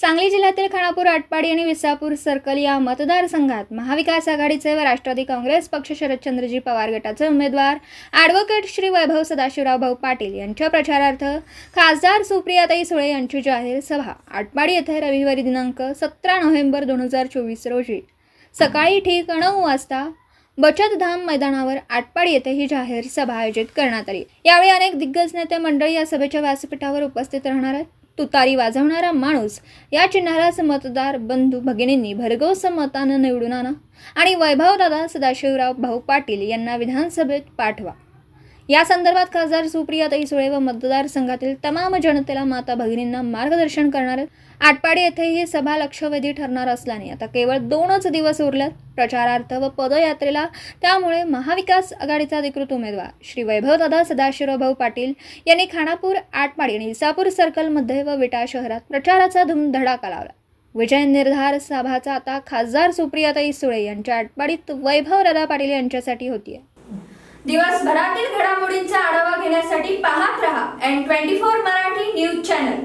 सांगली जिल्ह्यातील खानापूर, आटपाडी आणि विसापूर सर्कल या मतदारसंघात महाविकास आघाडीचे व राष्ट्रवादी काँग्रेस पक्ष शरदचंद्रजी पवार गटाचे उमेदवार ॲडव्होकेट श्री वैभव सदाशिवराव भाऊ पाटील यांच्या प्रचारार्थ खासदार सुप्रियाताई सुळे यांची जाहीर सभा आटपाडी येथे रविवारी दिनांक 17 नोव्हेंबर 2024 रोजी सकाळी ठीक 9 वाजता बचत धाम मैदानावर आटपाडी येथे ही जाहीर सभा आयोजित करण्यात आली। यावेळी अनेक दिग्गज नेते मंडळी या सभेच्या व्यासपीठावर उपस्थित राहणार आहेत। तुतारी वाजवणारा माणूस या चिन्हालाच मतदार बंधू भगिनींनी भरघोस मतानं निवडून आणा आणि वैभवदादा सदाशिवराव भाऊ पाटील यांना विधानसभेत पाठवा। या संदर्भात खासदार सुप्रियाताई सुळे व मतदारसंघातील तमाम जनतेला माता भगिनींना मार्गदर्शन करणार आहेत। आटपाडी येथे ही सभा लक्षवेधी ठरणार असल्याने आता केवळ 2च दिवस उरल्यात प्रचारार्थ व पदयात्रेला। त्यामुळे महाविकास आघाडीचा अधिकृत उमेदवार श्री वैभवदादा सदाशिवराव भाऊ पाटील यांनी खानापूर, आटपाडी आणि विसापूर सर्कलमध्ये व विटा शहरात प्रचाराचा धुमधडाका लावला। विजय निर्धार सभाचा आता खासदार सुप्रियाताई सुळे यांच्या आटपाडीत वैभवदादा पाटील यांच्यासाठी होती। दिवसभरातील घडामोडींचा आढावा घेण्यासाठी पाहत रहा N24 मराठी न्यूज चॅनल।